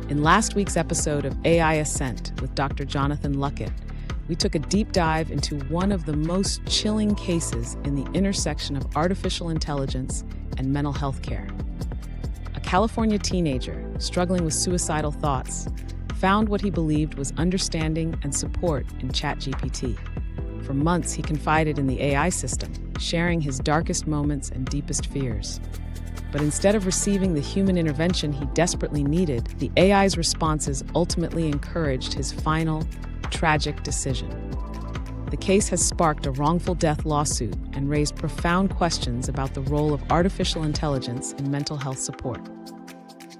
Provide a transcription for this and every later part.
In last week's episode of AI Ascent with Dr. Jonathan Luckett, we took a deep dive into one of the most chilling cases in the intersection of artificial intelligence and mental health care. A California teenager struggling with suicidal thoughts found what he believed was understanding and support in ChatGPT. For months, he confided in the AI system, sharing his darkest moments and deepest fears. But instead of receiving the human intervention he desperately needed, the AI's responses ultimately encouraged his final, tragic decision. The case has sparked a wrongful death lawsuit and raised profound questions about the role of artificial intelligence in mental health support.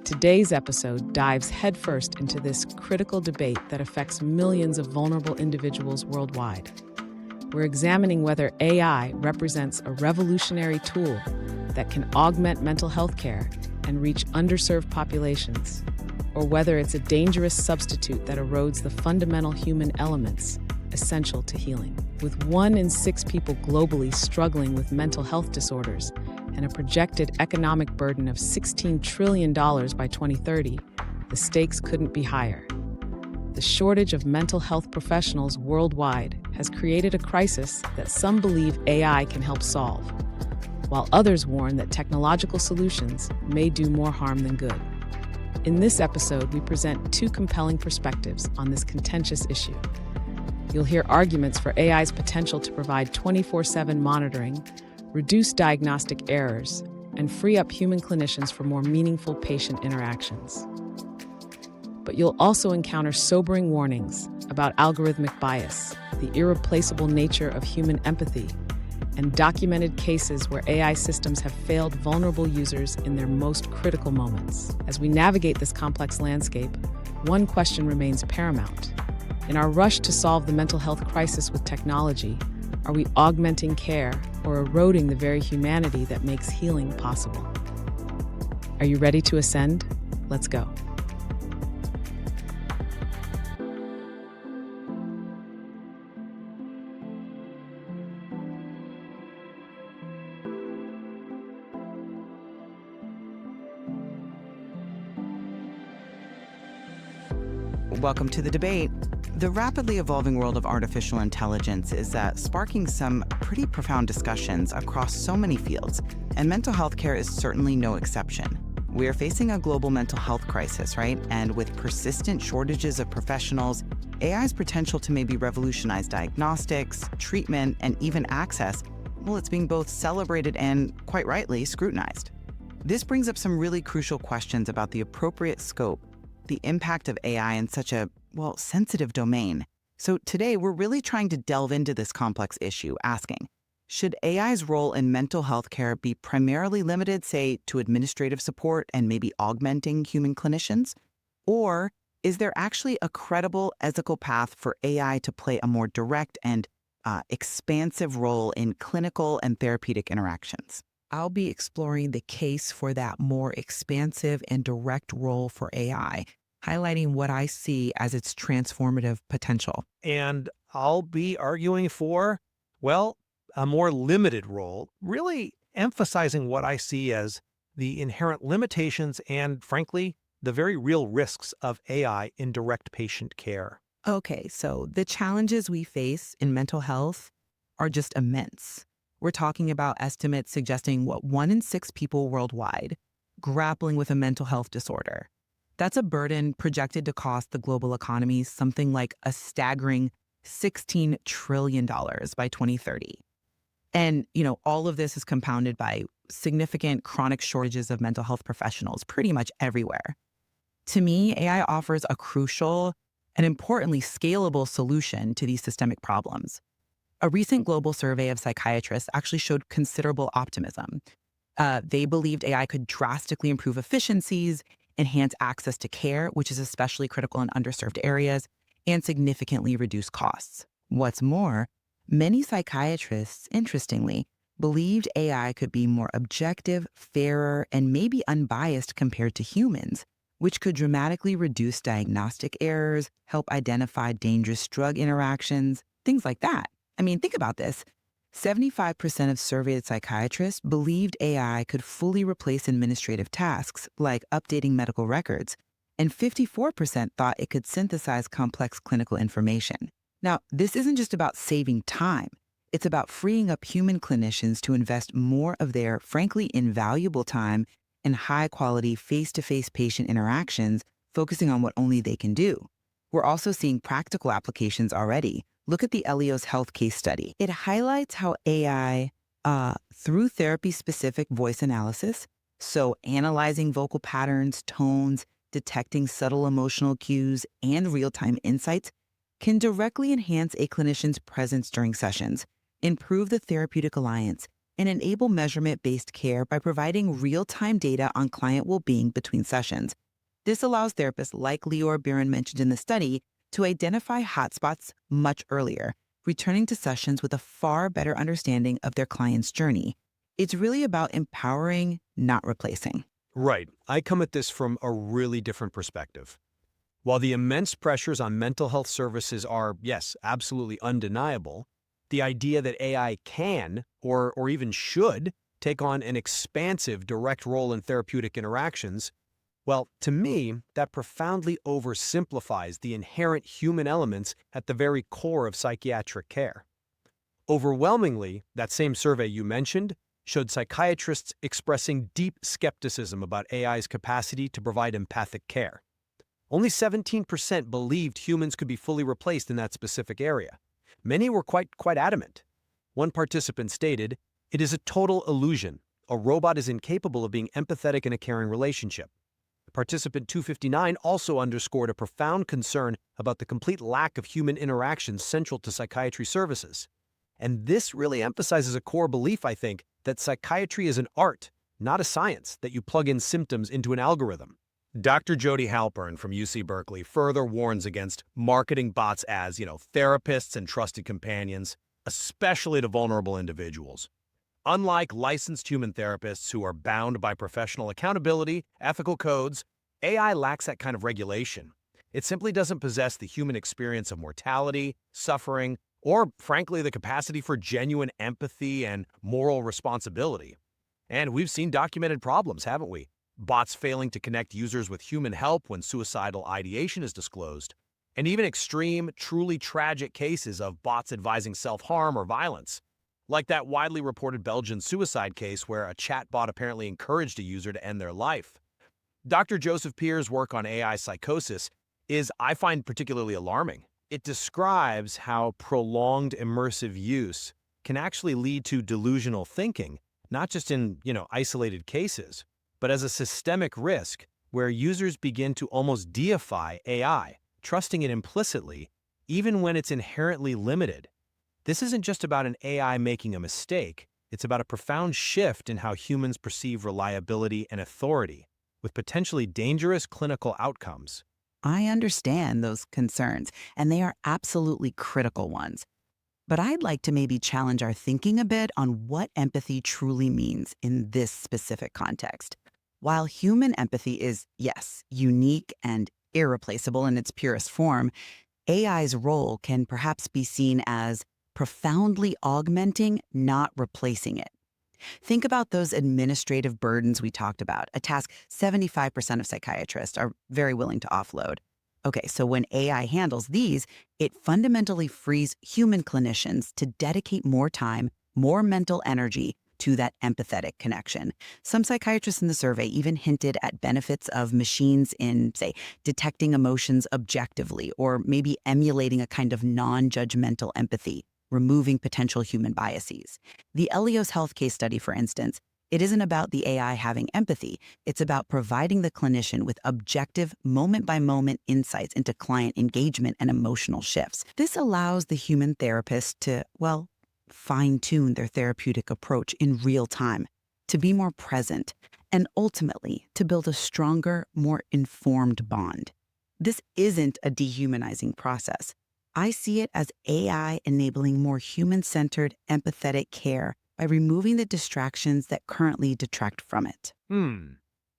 Today's episode dives headfirst into this critical debate that affects millions of vulnerable individuals worldwide. We're examining whether AI represents a revolutionary tool that can augment mental health care and reach underserved populations, or whether it's a dangerous substitute that erodes the fundamental human elements essential to healing. With 1 in 6 people globally struggling with mental health disorders and a projected economic burden of $16 trillion by 2030, the stakes couldn't be higher. The shortage of mental health professionals worldwide has created a crisis that some believe AI can help solve, while others warn that technological solutions may do more harm than good. In this episode, we present 2 compelling perspectives on this contentious issue. You'll hear arguments for AI's potential to provide 24/7 monitoring, reduce diagnostic errors, and free up human clinicians for more meaningful patient interactions. But you'll also encounter sobering warnings about algorithmic bias, the irreplaceable nature of human empathy, and documented cases where AI systems have failed vulnerable users in their most critical moments. As we navigate this complex landscape, one question remains paramount. In our rush to solve the mental health crisis with technology, are we augmenting care or eroding the very humanity that makes healing possible? Are you ready to ascend? Let's go. Welcome to the debate. The rapidly evolving world of artificial intelligence is sparking some pretty profound discussions across so many fields, and mental health care is certainly no exception. We are facing a global mental health crisis, right? And with persistent shortages of professionals, AI's potential to maybe revolutionize diagnostics, treatment, and even access, well, it's being both celebrated and, quite rightly, scrutinized. This brings up some really crucial questions about the appropriate scope, the impact of AI in such a, sensitive domain. So today, we're really trying to delve into this complex issue, asking, should AI's role in mental health care be primarily limited, say, to administrative support and maybe augmenting human clinicians? Or is there actually a credible ethical path for AI to play a more direct and expansive role in clinical and therapeutic interactions? I'll be exploring the case for that more expansive and direct role for AI, highlighting what I see as its transformative potential. And I'll be arguing for, a more limited role, really emphasizing what I see as the inherent limitations and, frankly, the very real risks of AI in direct patient care. Okay, so the challenges we face in mental health are just immense. We're talking about estimates suggesting 1 in 6 people worldwide grappling with a mental health disorder. That's a burden projected to cost the global economy something like a staggering $16 trillion by 2030. And, all of this is compounded by significant chronic shortages of mental health professionals pretty much everywhere. To me, AI offers a crucial and importantly scalable solution to these systemic problems. A recent global survey of psychiatrists actually showed considerable optimism. They believed AI could drastically improve efficiencies, enhance access to care, which is especially critical in underserved areas, and significantly reduce costs. What's more, many psychiatrists, interestingly, believed AI could be more objective, fairer, and maybe unbiased compared to humans, which could dramatically reduce diagnostic errors, help identify dangerous drug interactions, things like that. I mean, think about this. 75% of surveyed psychiatrists believed AI could fully replace administrative tasks like updating medical records, and 54% thought it could synthesize complex clinical information. Now, this isn't just about saving time. It's about freeing up human clinicians to invest more of their, frankly, invaluable time in high-quality face-to-face patient interactions, focusing on what only they can do. We're also seeing practical applications already. Look at the Elios Health case study. It highlights how AI, through therapy-specific voice analysis, so analyzing vocal patterns, tones, detecting subtle emotional cues, and real-time insights, can directly enhance a clinician's presence during sessions, improve the therapeutic alliance, and enable measurement-based care by providing real-time data on client well-being between sessions. This allows therapists like Lior Biren mentioned in the study to identify hotspots much earlier, returning to sessions with a far better understanding of their client's journey. It's really about empowering, not replacing. Right. I come at this from a really different perspective. While the immense pressures on mental health services are, yes, absolutely undeniable, the idea that AI can, or even should, take on an expansive direct role in therapeutic interactions, well, to me, that profoundly oversimplifies the inherent human elements at the very core of psychiatric care. Overwhelmingly, that same survey you mentioned showed psychiatrists expressing deep skepticism about AI's capacity to provide empathic care. Only 17% believed humans could be fully replaced in that specific area. Many were quite adamant. One participant stated, "It is a total illusion. A robot is incapable of being empathetic in a caring relationship." Participant 259 also underscored a profound concern about the complete lack of human interaction central to psychiatry services. And this really emphasizes a core belief, I think, that psychiatry is an art, not a science that you plug in symptoms into an algorithm. Dr. Jody Halpern from UC Berkeley further warns against marketing bots as, therapists and trusted companions, especially to vulnerable individuals. Unlike licensed human therapists who are bound by professional accountability, ethical codes, AI lacks that kind of regulation. It simply doesn't possess the human experience of mortality, suffering, or, frankly, the capacity for genuine empathy and moral responsibility. And we've seen documented problems, haven't we? Bots failing to connect users with human help when suicidal ideation is disclosed, and even extreme, truly tragic cases of bots advising self-harm or violence, like that widely reported Belgian suicide case where a chatbot apparently encouraged a user to end their life. Dr. Joseph Pier's work on AI psychosis is, I find, particularly alarming. It describes how prolonged immersive use can actually lead to delusional thinking, not just in, isolated cases, but as a systemic risk where users begin to almost deify AI, trusting it implicitly, even when it's inherently limited. This isn't just about an AI making a mistake, it's about a profound shift in how humans perceive reliability and authority, with potentially dangerous clinical outcomes. I understand those concerns, and they are absolutely critical ones. But I'd like to maybe challenge our thinking a bit on what empathy truly means in this specific context. While human empathy is, yes, unique and irreplaceable in its purest form, AI's role can perhaps be seen as profoundly augmenting, not replacing it. Think about those administrative burdens we talked about, a task 75% of psychiatrists are very willing to offload. Okay, so when AI handles these, it fundamentally frees human clinicians to dedicate more time, more mental energy to that empathetic connection. Some psychiatrists in the survey even hinted at benefits of machines in, say, detecting emotions objectively, or maybe emulating a kind of non-judgmental empathy, removing potential human biases. The Elios Health case study, for instance, it isn't about the AI having empathy. It's about providing the clinician with objective, moment-by-moment insights into client engagement and emotional shifts. This allows the human therapist to, fine-tune their therapeutic approach in real time, to be more present, and ultimately to build a stronger, more informed bond. This isn't a dehumanizing process. I see it as AI enabling more human-centered, empathetic care by removing the distractions that currently detract from it.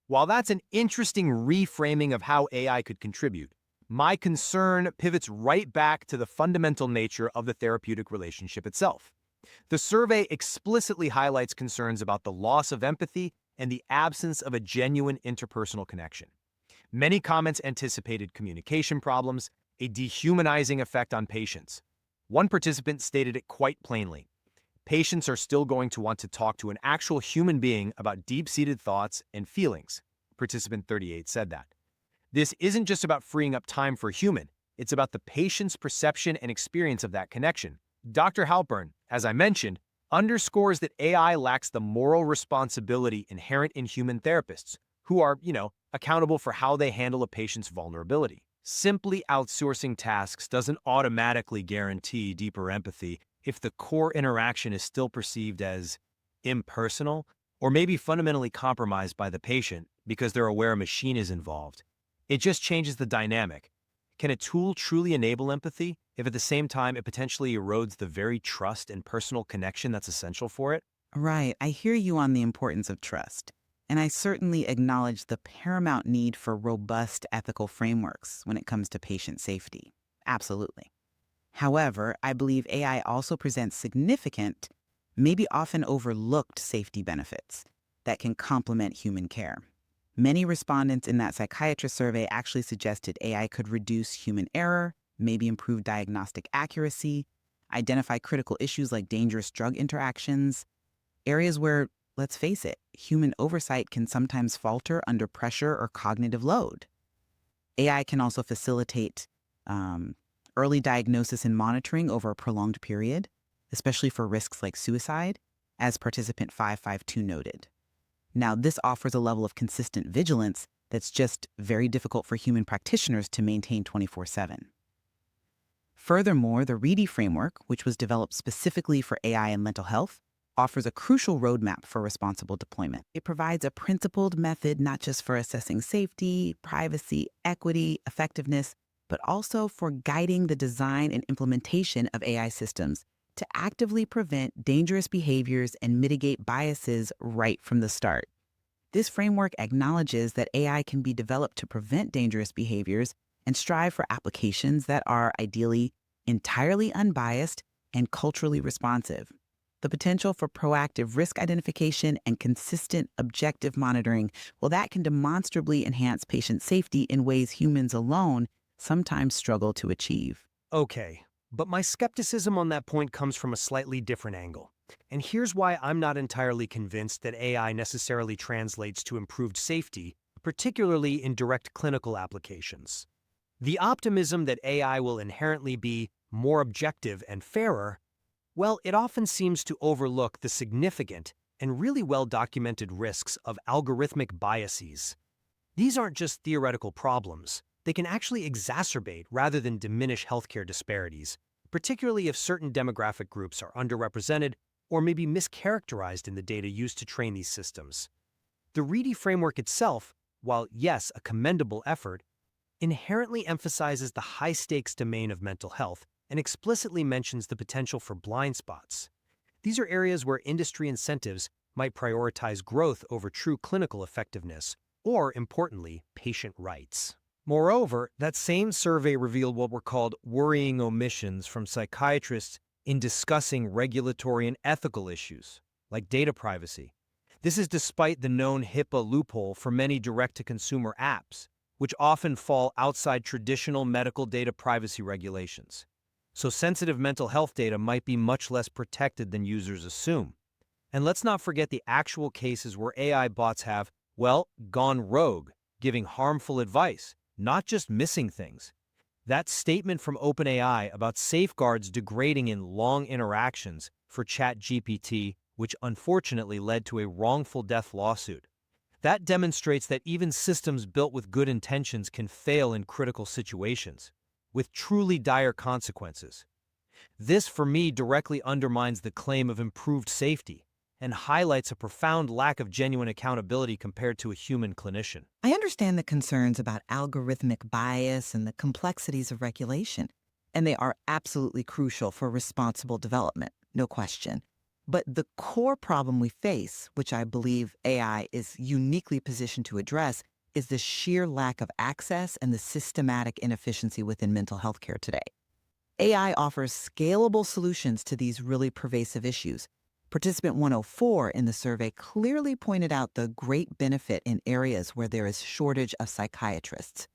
While that's an interesting reframing of how AI could contribute, my concern pivots right back to the fundamental nature of the therapeutic relationship itself. The survey explicitly highlights concerns about the loss of empathy and the absence of a genuine interpersonal connection. Many comments anticipated communication problems, a dehumanizing effect on patients. One participant stated it quite plainly. Patients are still going to want to talk to an actual human being about deep-seated thoughts and feelings. Participant 38 said that. This isn't just about freeing up time for a human, it's about the patient's perception and experience of that connection. Dr. Halpern, as I mentioned, underscores that AI lacks the moral responsibility inherent in human therapists, who are, accountable for how they handle a patient's vulnerability. Simply outsourcing tasks doesn't automatically guarantee deeper empathy if the core interaction is still perceived as impersonal or maybe fundamentally compromised by the patient because they're aware a machine is involved. It just changes the dynamic. Can a tool truly enable empathy if at the same time it potentially erodes the very trust and personal connection that's essential for it? Right, I hear you on the importance of trust. And I certainly acknowledge the paramount need for robust ethical frameworks when it comes to patient safety. Absolutely. However, I believe AI also presents significant, maybe often overlooked safety benefits that can complement human care. Many respondents in that psychiatrist survey actually suggested AI could reduce human error, maybe improve diagnostic accuracy, identify critical issues like dangerous drug interactions, areas where, let's face it, human oversight can sometimes falter under pressure or cognitive load. AI can also facilitate early diagnosis and monitoring over a prolonged period, especially for risks like suicide, as participant 552 noted. Now, this offers a level of consistent vigilance that's just very difficult for human practitioners to maintain 24/7. Furthermore, the READY framework, which was developed specifically for AI and mental health, offers a crucial roadmap for responsible deployment. It provides a principled method not just for assessing safety, privacy, equity, effectiveness, but also for guiding the design and implementation of AI systems to actively prevent dangerous behaviors and mitigate biases right from the start. This framework acknowledges that AI can be developed to prevent dangerous behaviors and strive for applications that are ideally entirely unbiased and culturally responsive. The potential for proactive risk identification and consistent objective monitoring, well, that can demonstrably enhance patient safety in ways humans alone sometimes struggle to achieve. Okay, but my skepticism on that point comes from a slightly different angle. And here's why I'm not entirely convinced that AI necessarily translates to improved safety, particularly in direct clinical applications. The optimism that AI will inherently be more objective and fairer, well, it often seems to overlook the significant and really well-documented risks of algorithmic biases. These aren't just theoretical problems. They can actually exacerbate rather than diminish healthcare disparities, particularly if certain demographic groups are underrepresented or maybe mischaracterized in the data used to train these systems. The READY framework itself, while yes, a commendable effort, inherently emphasizes the high-stakes domain of mental health and explicitly mentions the potential for blind spots. These are areas where industry incentives might prioritize growth over true clinical effectiveness, or, importantly, patient rights. Moreover, that same survey revealed what were called worrying omissions from psychiatrists in discussing regulatory and ethical issues, like data privacy. This is despite the known HIPAA loophole for many direct-to-consumer apps, which often fall outside traditional medical data privacy regulations. So sensitive mental health data might be much less protected than users assume. And let's not forget the actual cases where AI bots have, well, gone rogue, giving harmful advice, not just missing things. That statement from OpenAI about safeguards degrading in long interactions for ChatGPT, which unfortunately led to a wrongful death lawsuit. That demonstrates that even systems built with good intentions can fail in critical situations, with truly dire consequences. This, for me, directly undermines the claim of improved safety and highlights a profound lack of genuine accountability compared to a human clinician. I understand the concerns about algorithmic bias and the complexities of regulation, and they are absolutely crucial for responsible development, no question. But the core problem we face, which I believe AI is uniquely positioned to address, is the sheer lack of access and the systematic inefficiency within mental health care today. AI offers scalable solutions to these really pervasive issues, Participant 104 in the survey clearly pointed out the great benefit in areas where there is shortage of psychiatrists.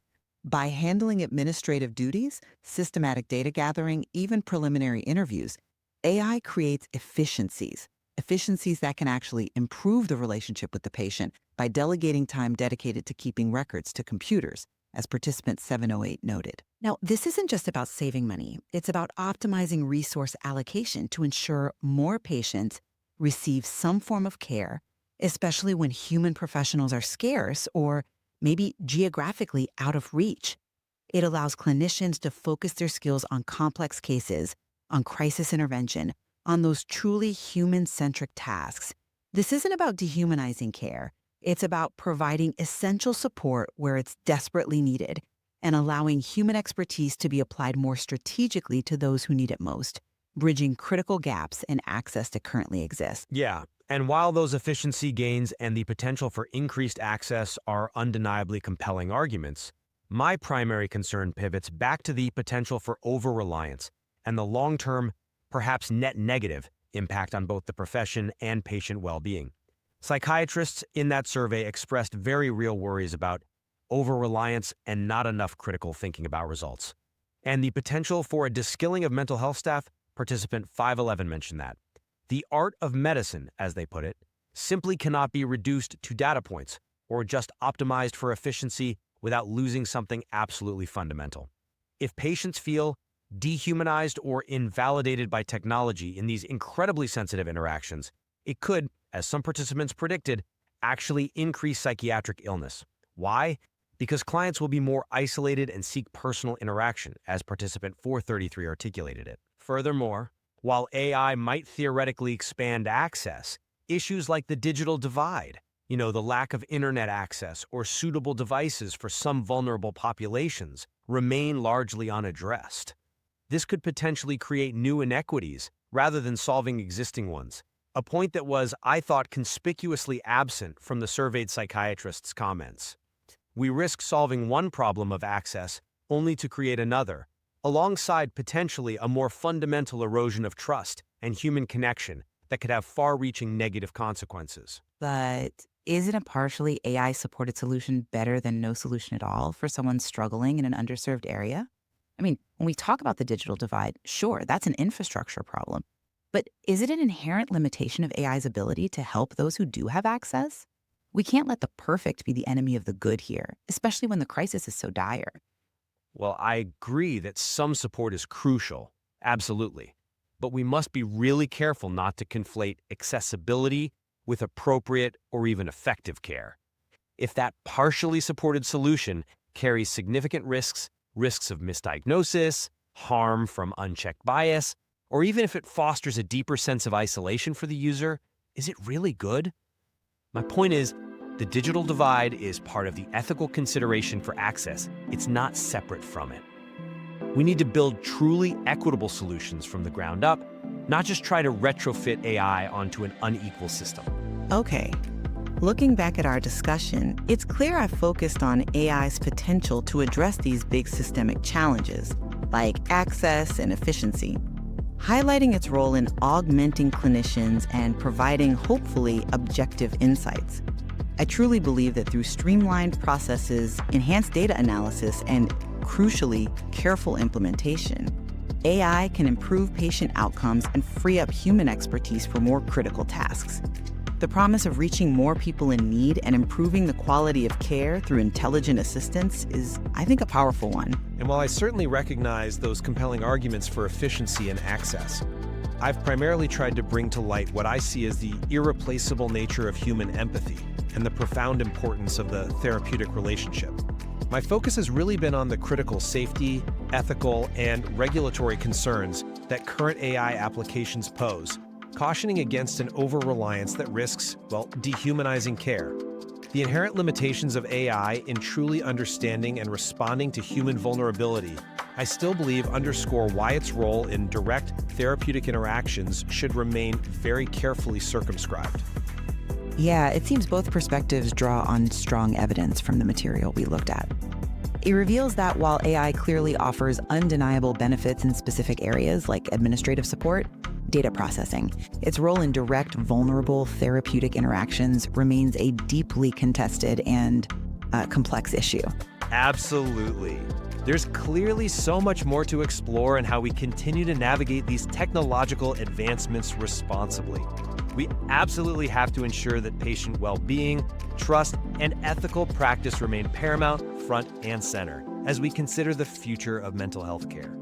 By handling administrative duties, systematic data gathering, even preliminary interviews, AI creates efficiencies that can actually improve the relationship with the patient by delegating time dedicated to keeping records to computers, as participant 708 noted. Now, this isn't just about saving money. It's about optimizing resource allocation to ensure more patients receive some form of care, especially when human professionals are scarce or maybe geographically out of reach. It allows clinicians to focus their skills on complex cases, on crisis intervention, on those truly human-centric tasks. This isn't about dehumanizing care. It's about providing essential support where it's desperately needed and allowing human expertise to be applied more strategically to those who need it most, bridging critical gaps in access that currently exist. Yeah, and while those efficiency gains and the potential for increased access are undeniably compelling arguments, my primary concern pivots back to the potential for over-reliance and the long-term, perhaps net negative, impact on both the profession and patient well-being. Psychiatrists in that survey expressed very real worries about over-reliance and not enough critical thinking about results. And the potential for a de-skilling of mental health staff, participant 511 mentioned that. The art of medicine, as they put it, simply cannot be reduced to data points or just optimized for efficiency without losing something absolutely fundamental. If patients feel dehumanized or invalidated by technology in these incredibly sensitive interactions, it could, as some participants predicted, actually increase psychiatric illness. Why? Because clients will be more isolated and seek personal interaction, as participant 433 articulated it. Furthermore, while AI might theoretically expand access, issues like the digital divide, the lack of internet access or suitable devices for some vulnerable populations, remain largely unaddressed. This could potentially create new inequities rather than solving existing ones, a point that was, I thought, conspicuously absent from the surveyed psychiatrists' comments. We risk solving one problem of access only to create another, alongside potentially a more fundamental erosion of trust and human connection that could have far-reaching negative consequences. But isn't a partially AI-supported solution better than no solution at all for someone struggling in an underserved area? I mean, when we talk about the digital divide, sure, that's an infrastructure problem. But is it an inherent limitation of AI's ability to help those who do have access? We can't let the perfect be the enemy of the good here, especially when the crisis is so dire. Well, I agree that some support is crucial, absolutely. But we must be really careful not to conflate accessibility with appropriate or even effective care. If that partially supported solution carries significant risks of misdiagnosis, harm from unchecked bias, or even if it fosters a deeper sense of isolation for the user, is it really good? My point is, the digital divide is part of the ethical consideration for access. It's not separate from it. We need to build truly equitable solutions from the ground up, not just try to retrofit AI onto an unequal system. Okay. Looking back at our discussion, it's clear I've focused on AI's potential to address these big systemic challenges, like access and efficiency, highlighting its role in augmenting clinicians and providing, hopefully, objective insights. I truly believe that through streamlined processes, enhanced data analysis, and, crucially, careful implementation, AI can improve patient outcomes and free up human expertise for more critical tasks. The promise of reaching more people in need and improving the quality of care through intelligent assistance is, I think, a powerful one. And while I certainly recognize those compelling arguments for efficiency and access, I've primarily tried to bring to light what I see as the irreplaceable nature of human empathy and the profound importance of the therapeutic relationship. My focus has really been on the critical safety, ethical, and regulatory concerns that current AI applications pose, cautioning against an over-reliance that risks, dehumanizing care. The inherent limitations of AI in truly understanding and responding to human vulnerability, I still believe underscore why its role in direct therapeutic interactions should remain very carefully circumscribed. Yeah, it seems both perspectives draw on strong evidence from the material we looked at. It reveals that while AI clearly offers undeniable benefits in specific areas like administrative support, data processing. Its role in direct, vulnerable therapeutic interactions remains a deeply contested and complex issue. Absolutely. There's clearly so much more to explore in how we continue to navigate these technological advancements responsibly. We absolutely have to ensure that patient well-being, trust, and ethical practice remain paramount, front and center, as we consider the future of mental health care.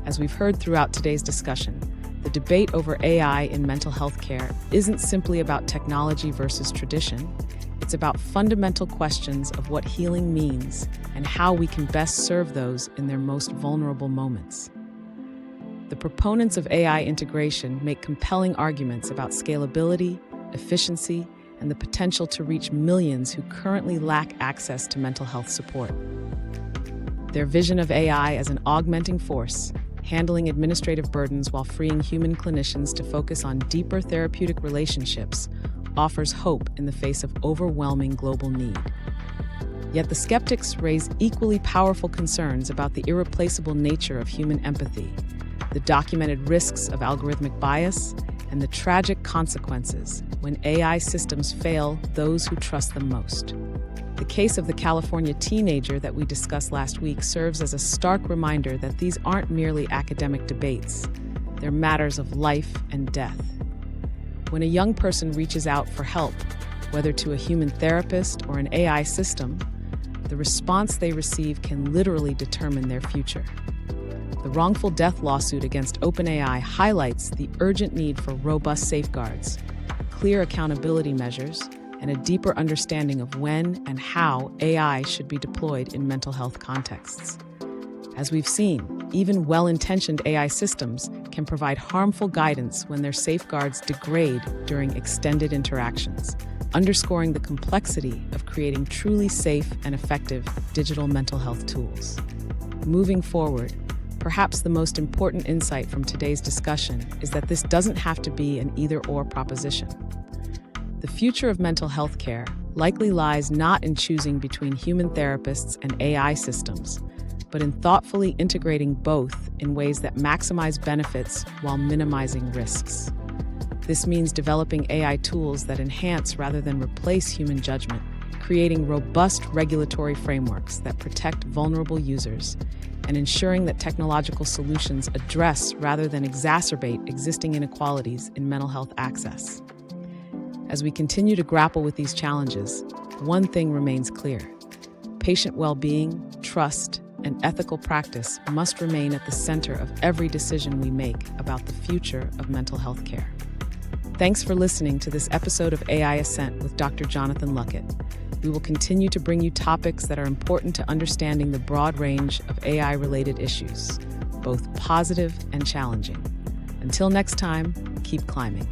As we've heard throughout today's discussion, the debate over AI in mental health care isn't simply about technology versus tradition. It's about fundamental questions of what healing means and how we can best serve those in their most vulnerable moments. The proponents of AI integration make compelling arguments about scalability, efficiency, and the potential to reach millions who currently lack access to mental health support. Their vision of AI as an augmenting force, handling administrative burdens while freeing human clinicians to focus on deeper therapeutic relationships, offers hope in the face of overwhelming global need. Yet the skeptics raise equally powerful concerns about the irreplaceable nature of human empathy, the documented risks of algorithmic bias, and the tragic consequences when AI systems fail those who trust them most. The case of the California teenager that we discussed last week serves as a stark reminder that these aren't merely academic debates. They're matters of life and death. When a young person reaches out for help, whether to a human therapist or an AI system, the response they receive can literally determine their future. The wrongful death lawsuit against OpenAI highlights the urgent need for robust safeguards, clear accountability measures, and a deeper understanding of when and how AI should be deployed in mental health contexts. As we've seen, even well-intentioned AI systems can provide harmful guidance when their safeguards degrade during extended interactions, underscoring the complexity of creating truly safe and effective digital mental health tools. Moving forward, perhaps the most important insight from today's discussion is that this doesn't have to be an either-or proposition. The future of mental health care likely lies not in choosing between human therapists and AI systems, but in thoughtfully integrating both in ways that maximize benefits while minimizing risks. This means developing AI tools that enhance rather than replace human judgment, creating robust regulatory frameworks that protect vulnerable users, and ensuring that technological solutions address rather than exacerbate existing inequalities in mental health access. As we continue to grapple with these challenges, one thing remains clear. Patient well-being, trust, and ethical practice must remain at the center of every decision we make about the future of mental health care. Thanks for listening to this episode of AI Ascent with Dr. Jonathan Luckett. We will continue to bring you topics that are important to understanding the broad range of AI-related issues, both positive and challenging. Until next time, keep climbing.